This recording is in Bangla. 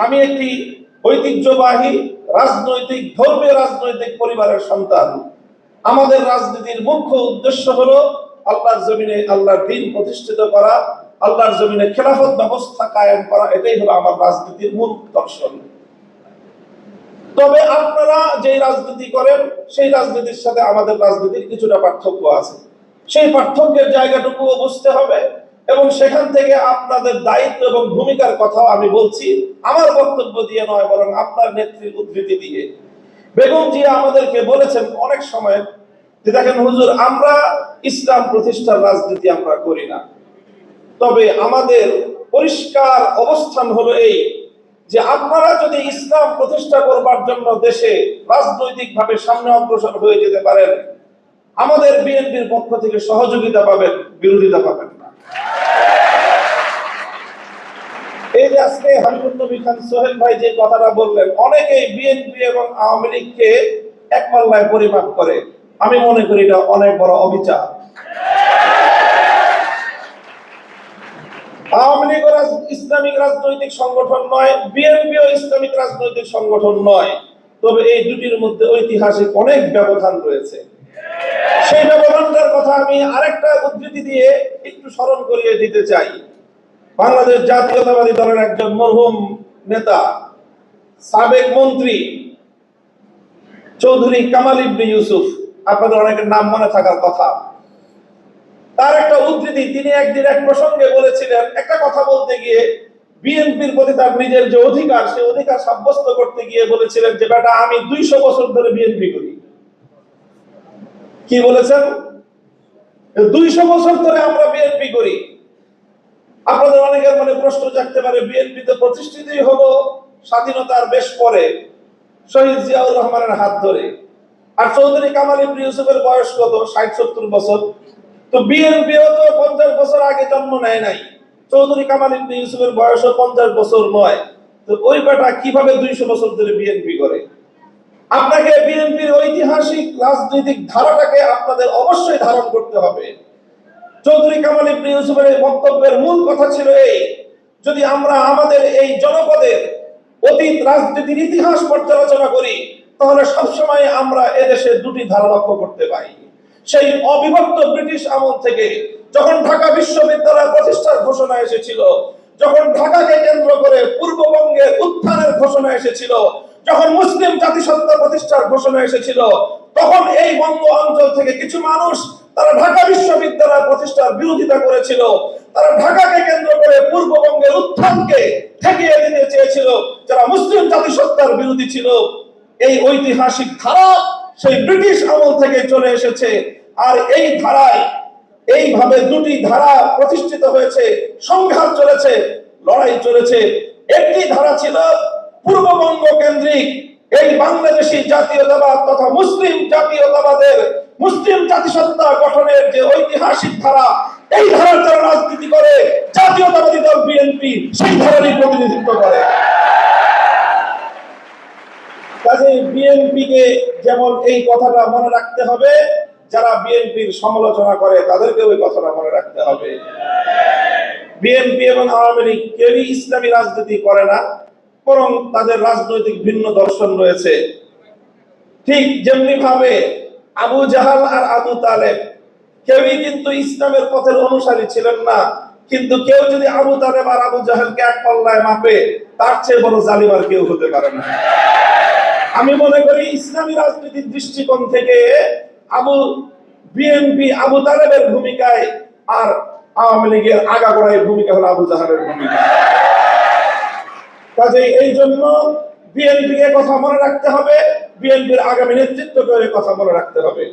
আমি একটি ঐতিহ্যবাহী রাজনৈতিক ধর্মীয় রাজনৈতিক পরিবারের সন্তান। আমাদের রাজনীতির মুখ্য উদ্দেশ্য হলো আল্লাহর জমিনে আল্লাহর দ্বীন প্রতিষ্ঠিত করা, আল্লাহর জমিনে খেলাফত ব্যবস্থা কায়েম করা। এটাই হলো আমার রাজনীতির মূল দর্শন। তবে আপনারা যে রাজনীতি করেন সেই রাজনীতির সাথে আমাদের রাজনীতির কিছুটা পার্থক্য আছে। সেই পার্থক্যের জায়গাটুকুও বুঝতে হবে এবং সেখান থেকে আপনাদের দায়িত্ব এবং ভূমিকার কথাও আমি বলছি, আমার বক্তব্য দিয়ে নয়, বরং আপনার নেত্রীর উদ্ধৃতি দিয়ে। বেগম জিয়া আমাদেরকে বলেছেন অনেক সময় যে, দেখেন হুজুর, আমরা ইসলাম প্রতিষ্ঠার রাজনীতি আমরা করি না, তবে আমাদের পরিষ্কার অবস্থান হলো এই যে আপনারা যদি ইসলাম প্রতিষ্ঠা করবার জন্য দেশে রাজনৈতিকভাবে সামনে অগ্রসর হয়ে যেতে পারেন, আমাদের বিএনপির পক্ষ থেকে সহযোগিতা পাবেন, বিরোধিতা পাবেন না। এই যে আজকে হাবিবুর নবী খান সোহেল ভাই যে কথাটা বললেন, অনেকেই বিএনপি এবং আওয়ামী লীগকে এক পাল্লায় পরিমাপ করে। আমি মনে করি এটা অনেক বড় অবিচার। আওয়ামী লীগ ইসলামিক রাজনৈতিক সংগঠন নয়, বিএনপিও ইসলামিক রাজনৈতিক সংগঠন নয়, তবে এই দুটির মধ্যে ঐতিহাসিক অনেক ব্যবধান রয়েছে। সেই ব্যবধানটার কথা আমি আরেকটা উদ্ধৃতি দিয়ে একটু স্মরণ করিয়ে দিতে চাই। বাংলাদেশ জাতীয়তাবাদী দলের একজন মরহুম নেতা, সাবেক মন্ত্রী চৌধুরী কামাল ইবনে ইউসুফ, আপনাদের অনেকের নাম মনে থাকার কথা, তার একটা উদ্ধৃতি, তিনি একদিন এক প্রসঙ্গে বলেছিলেন, একটা কথা বলতে গিয়ে বিএনপির প্রতি তার নিজের যে অধিকার, সেই অধিকার সাব্যস্ত করতে গিয়ে বলেছিলেন যে, বেটা আমি 200 বছর ধরে বিএনপি করি। কি বলেছেন? 200 বছর ধরে আমরা বিএনপি করি। আপনাদের অনেকের মনে প্রশ্ন জাগতে পারে, বিএনপি তো প্রতিষ্ঠিতই হলো স্বাধীনতার বেশ পরে, শহীদ জিয়াউর রহমানের হাত ধরে। আর চৌধুরী কামাল ইবনে ইউসুফের বয়স কত? 60-70 বছর। তো বিএনপিও তো 50 বছর আগে জন্ম নেয় নাই। চৌধুরী কামাল ইবনে ইউসুফের বয়সও 50 বছর নয়। তো ওই বেটা কিভাবে 200 বছর ধরে বিএনপি করে? আপনাকে বিএনপির ঐতিহাসিক রাজনৈতিক ধারাটাকে আপনাদের অবশ্যই ধারণ করতে হবে। চৌধুরী কামাল ইবনে ইউসুফের বক্তব্যের মূল কথা ছিল এই, যদি আমরা আমাদের এই জনপদের অতীত রাজনীতির ইতিহাস পর্যালোচনা করি, তাহলে সবসময় আমরা এদেশে দুটি ধারা লক্ষ্য করতে পাই। সেই অবিভক্ত ব্রিটিশ আমল থেকে, যখন ঢাকা বিশ্ববিদ্যালয় প্রতিষ্ঠার ঘোষণা এসেছিল, যখন ঢাকাকে কেন্দ্র করে পূর্ববঙ্গের উত্থানের ঘোষণা এসেছিল, যখন মুসলিম জাতিসত্তা প্রতিষ্ঠার ঘোষণা এসেছিল, তখন এই বঙ্গ অঞ্চল থেকে কিছু মানুষ তারা ঢাকা বিশ্ববিদ্যালয় প্রতিষ্ঠার বিরোধিতা করেছিল। তারা ঢাকাকে কেন্দ্র করে পূর্ববঙ্গের উত্থানকে ঠেকিয়ে দিতে চেয়েছিল, যারা মুসলিম জাতিসত্তার বিরোধী ছিল। এই ঐতিহাসিক ধারা সেই ব্রিটিশ আমল থেকে চলে এসেছে। আর এই ধারায় এইভাবে দুটি ধারা প্রতিষ্ঠিত হয়েছে, সংঘাত চলেছে, লড়াই চলেছে। একটি ধারা ছিল পূর্ববঙ্গ কেন্দ্রিক এই বাংলাদেশী জাতীয়তাবাদ তথা মুসলিম জাতীয়তাবাদের, মুসলিম জাতিসত্তা গঠনের যে ঐতিহাসিক ধারা, এই ধারার যারা রাজনীতি করে, জাতীয়তাবাদী দল বিএনপি সেই ধারারই প্রতিনিধিত্ব করে। কাজে বিএনপি কে যেমন এই কথাটা মনে রাখতে হবে, যারা বিএনপির সমালোচনা করে তাদেরকে ওই কথাটা মনে রাখতে হবে। বিএনপি এবং আওয়ামী লীগ কেউই ইসলামী রাজনীতি করে না, বরং তাদের রাজনৈতিক ভিন্ন দর্শন রয়েছে। ঠিক যেমনি ভাবে আবু জাহাল আর আবু তালেব কেউই কিন্তু ইসলামের পথের অনুসারী ছিলেন না, কিন্তু কেউ যদি আবু তালেব আর আবু জাহালকে এক পাল্লায় মাপে, তার চেয়ে বড় জালিম আর কেউ হতে পারে না। আমি মনে করি ইসলামী রাজনীতির দৃষ্টিকোণ থেকে বিএনপি আবু তালেবের ভূমিকায়, আর আওয়ামী লীগের আগাগোড়ায় ভূমিকা হলো আবু জাহালের ভূমিকা। কাজে এই জন্য বিএনপিকে কথা মনে রাখতে হবে, বিএনপির আগামী নেতৃত্বকে কথা মনে রাখতে হবে।